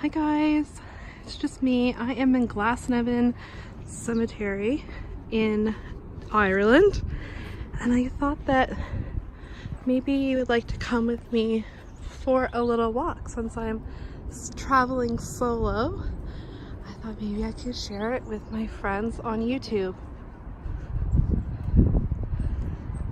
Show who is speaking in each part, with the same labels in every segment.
Speaker 1: Hi guys, it's just me. I am in Glasnevin Cemetery in Ireland, and I thought that maybe you would like to come with me for a little walk. Since I'm traveling solo, I thought maybe I could share it with my friends on YouTube.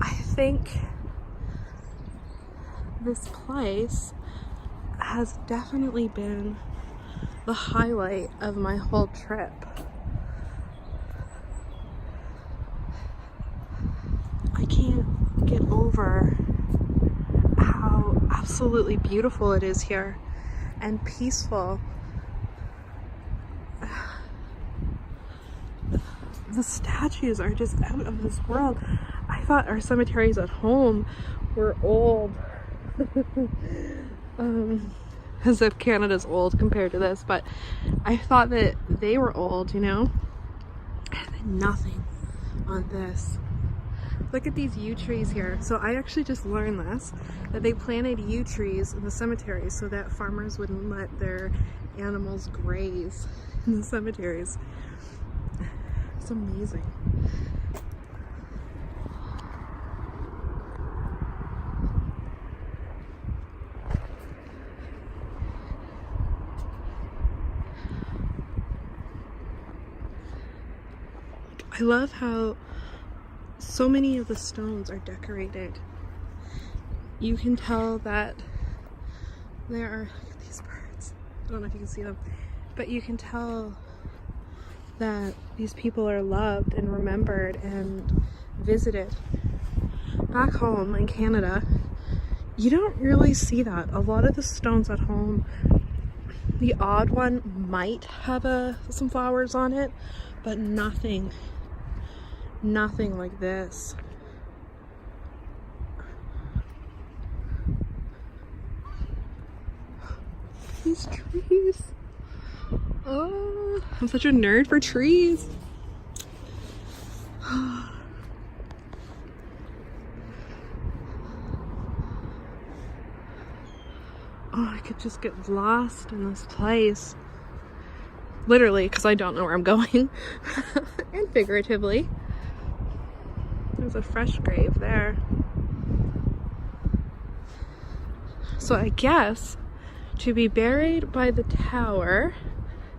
Speaker 1: I think this place has definitely been the highlight of my whole trip. I can't get over how absolutely beautiful it is here and peaceful. The statues are just out of this world. I thought our cemeteries at home were old. As if Canada's old compared to this, but I thought that they were old, you know? And nothing on this. Look at these yew trees here. So I actually just learned this, that they planted yew trees in the cemeteries so that farmers wouldn't let their animals graze in the cemeteries. It's amazing. I love how so many of the stones are decorated. You can tell that there are, look at these birds. I don't know if you can see them, but you can tell that these people are loved and remembered and visited. Back home in Canada, you don't really see that. A lot of the stones at home, the odd one might have some flowers on it, but nothing like this. These trees. Oh, I'm such a nerd for trees. Oh, I could just get lost in this place. Literally, because I don't know where I'm going. And figuratively. There's a fresh grave there. So I guess to be buried by the tower,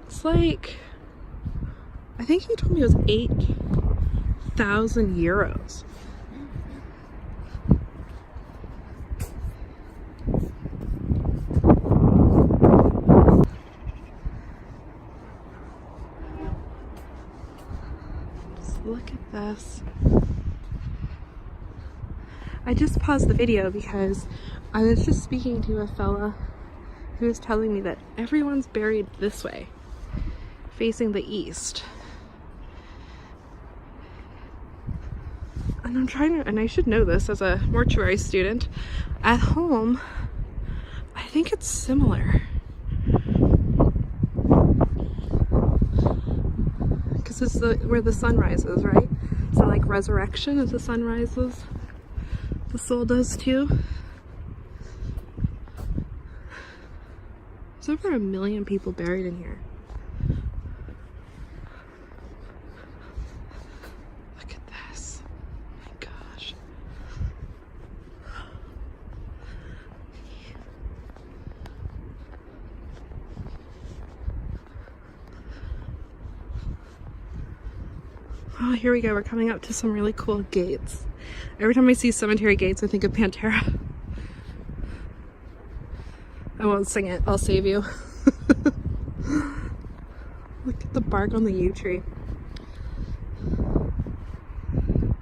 Speaker 1: it's like, I think he told me it was 8,000 euros. Just look at this. I just paused the video because I was just speaking to a fella who was telling me that everyone's buried this way, facing the east. And I'm trying to, and I should know this as a mortuary student, at home, I think it's similar. Because it's where the sun rises, right? So like resurrection, as the sun rises, the soul does too. There's over 1 million people buried in here. Look at this. Oh my gosh. Oh, here we go. We're coming up to some really cool gates. Every time I see cemetery gates, I think of Pantera. I won't sing it. I'll save you. Look at the bark on the yew tree.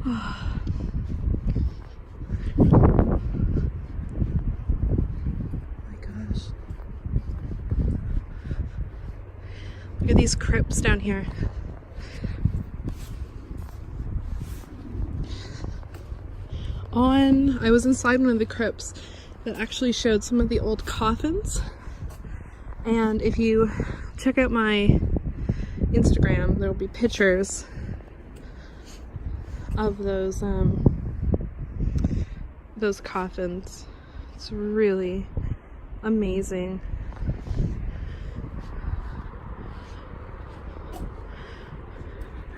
Speaker 1: Oh my gosh. Look at these crypts down here. I was inside one of the crypts that actually showed some of the old coffins, and if you check out my Instagram, there will be pictures of those coffins. It's really amazing.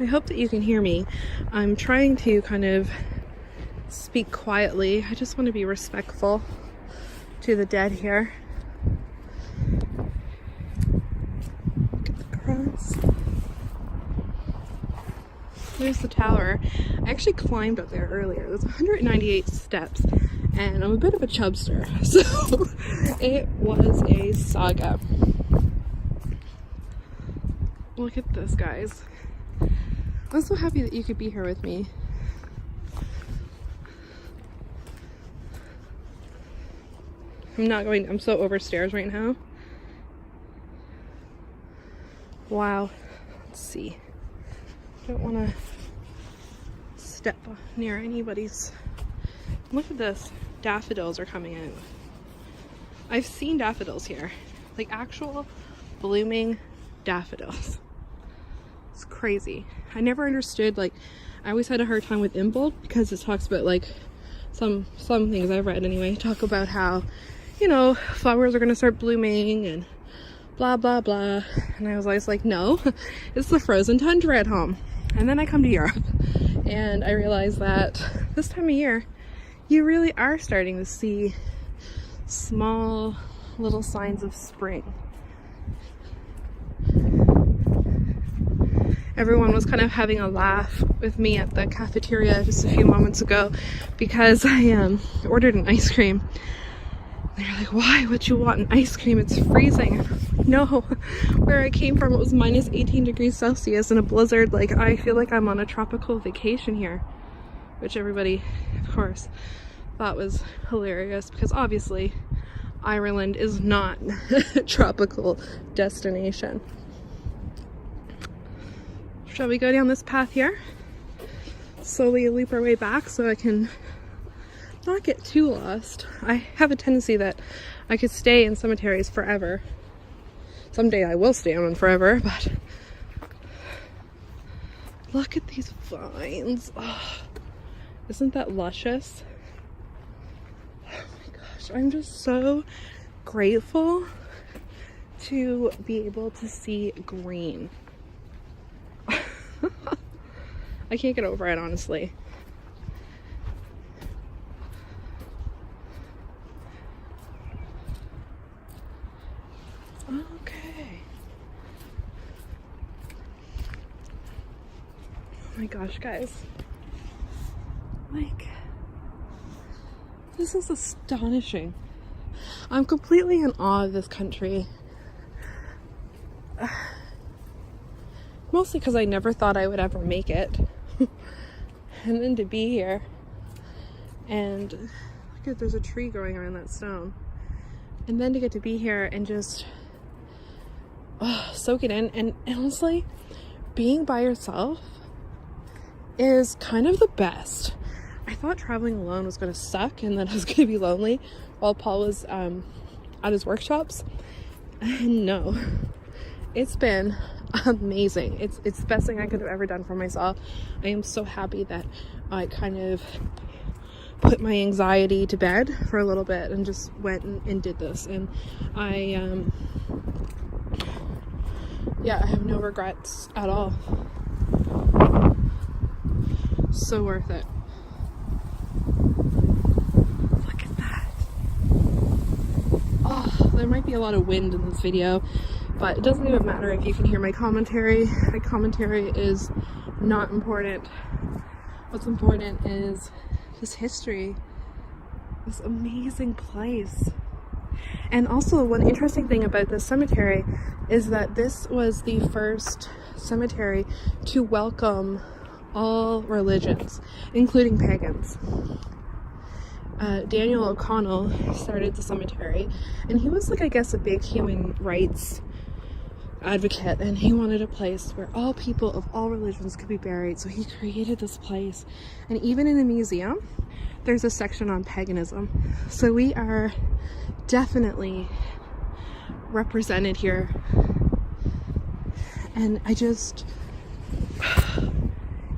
Speaker 1: I hope that you can hear me. I'm trying to kind of speak quietly. I just want to be respectful to the dead here. Look at the cross. There's the tower. I actually climbed up there earlier. There's 198 steps, and I'm a bit of a chubster, so it was a saga. Look at this, guys. I'm so happy that you could be here with me. I'm so overstairs right now. Wow. Let's see. Don't want to step near anybody's. Look at this. Daffodils are coming in. I've seen daffodils here. Like actual blooming daffodils. It's crazy. I never understood, like, I always had a hard time with Imbolc because it talks about, like, some things I've read anyway, talk about how, you know, flowers are going to start blooming and blah, blah, blah. And I was always like, no, it's the frozen tundra at home. And then I come to Europe and I realized that this time of year, you really are starting to see small little signs of spring. Everyone was kind of having a laugh with me at the cafeteria just a few moments ago because I ordered an ice cream. They're like, why would you want an ice cream? It's freezing. No, where I came from, it was minus 18 degrees Celsius in a blizzard. Like, I feel like I'm on a tropical vacation here, which everybody, of course, thought was hilarious because obviously Ireland is not a tropical destination. Shall we go down this path here? Slowly loop our way back so I can not get too lost. I have a tendency that I could stay in cemeteries forever. Someday I will stay on them forever, but look at these vines. Oh, isn't that luscious? Oh my gosh, I'm just so grateful to be able to see green. I can't get over it, honestly. Okay. Oh my gosh, guys. Like, this is astonishing. I'm completely in awe of this country. Mostly because I never thought I would ever make it. And then to be here and look at, there's a tree growing around that stone. And then to get to be here and just soak it in. And honestly, being by yourself is kind of the best. I thought traveling alone was going to suck and that I was going to be lonely while Paul was at his workshops. No, it's been amazing. It's the best thing I could have ever done for myself. I am so happy that I kind of put my anxiety to bed for a little bit and just went and did this. And I have no regrets at all. So worth it. Look at that. Oh, there might be a lot of wind in this video, but it doesn't even matter if you can hear my commentary. My commentary is not important. What's important is this history, this amazing place. And also, one interesting thing about this cemetery is that this was the first cemetery to welcome all religions, including pagans. Daniel O'Connell started the cemetery, and he was, like, I guess, a big human rights advocate, and he wanted a place where all people of all religions could be buried, so he created this place. And even in the museum, there's a section on paganism, so we are definitely represented here. And I just,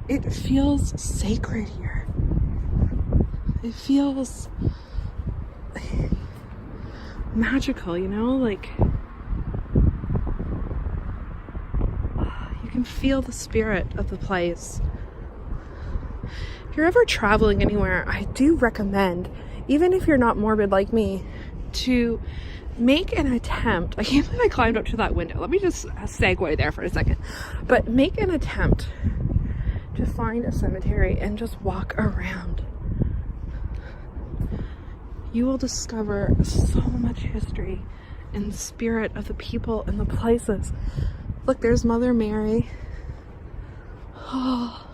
Speaker 1: it feels sacred here. It feels magical, you know, like can feel the spirit of the place. If you're ever traveling anywhere, I do recommend, even if you're not morbid like me, to make an attempt. I can't believe I climbed up to that window. Let me just segue there for a second. But make an attempt to find a cemetery and just walk around. You will discover so much history and the spirit of the people and the places. Look, there's Mother Mary. Oh,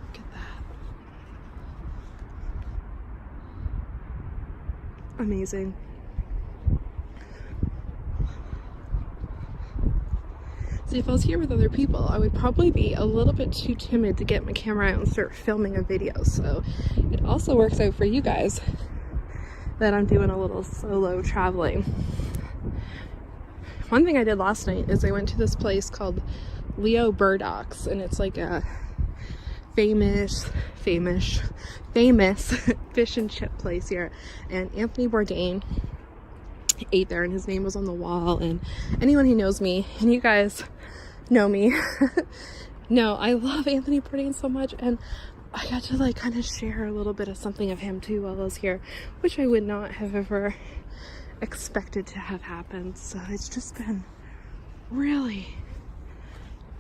Speaker 1: look at that. Amazing. See, if I was here with other people, I would probably be a little bit too timid to get my camera out and start filming a video. So it also works out for you guys that I'm doing a little solo traveling. One thing I did last night is I went to this place called Leo Burdock's, and it's like a famous fish and chip place here. And Anthony Bourdain ate there, and his name was on the wall. And anyone who knows me, and you guys know me, no, I love Anthony Bourdain so much, and I got to like kind of share a little bit of something of him too while I was here, which I would not have ever expected to have happened. So it's just been really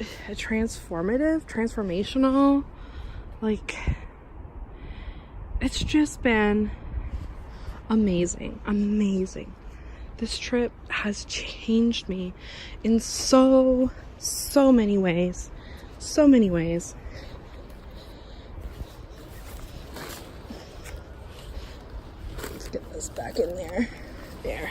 Speaker 1: a transformational, like, it's just been amazing. This trip has changed me in so many ways. Let's get this back in there. There.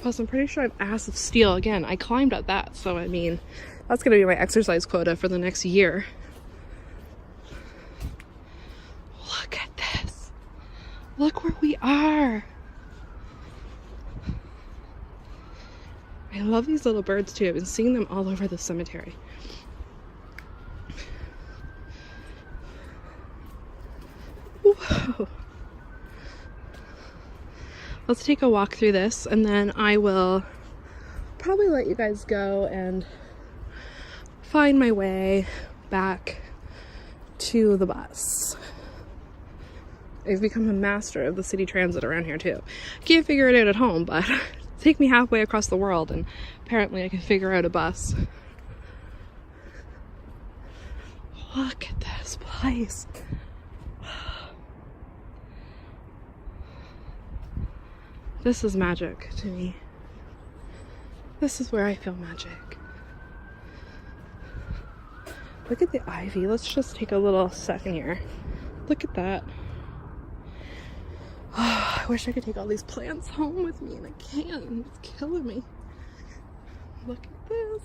Speaker 1: Plus, I'm pretty sure I have Ass of Steel again. I climbed at that, so I mean, that's gonna be my exercise quota for the next year. Look at this. Look where we are. I love these little birds too. I've been seeing them all over the cemetery. Whoa. Let's take a walk through this, and then I will probably let you guys go and find my way back to the bus. I've become a master of the city transit around here too. Can't figure it out at home, but take me halfway across the world and apparently I can figure out a bus. Look at this place. This is magic to me. This is where I feel magic. Look at the ivy. Let's just take a little second here. Look at that. Oh, I wish I could take all these plants home with me, and I can't. It's killing me. Look at this.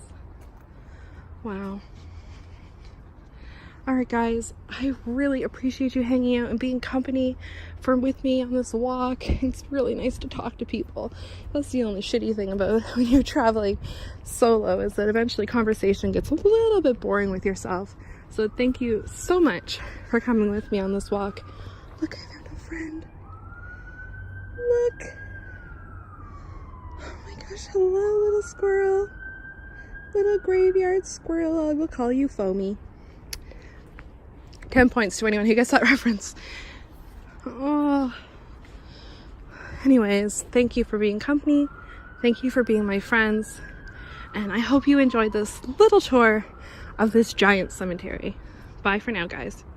Speaker 1: Wow. Alright guys, I really appreciate you hanging out and being company with me on this walk. It's really nice to talk to people. That's the only shitty thing about when you're traveling solo, is that eventually conversation gets a little bit boring with yourself. So thank you so much for coming with me on this walk. Look, I found a friend. Look. Oh my gosh, hello little squirrel. Little graveyard squirrel. I will call you Foamy. 10 points to anyone who gets that reference. Oh. Anyways, thank you for being company. Thank you for being my friends. And I hope you enjoyed this little tour of this giant cemetery. Bye for now, guys.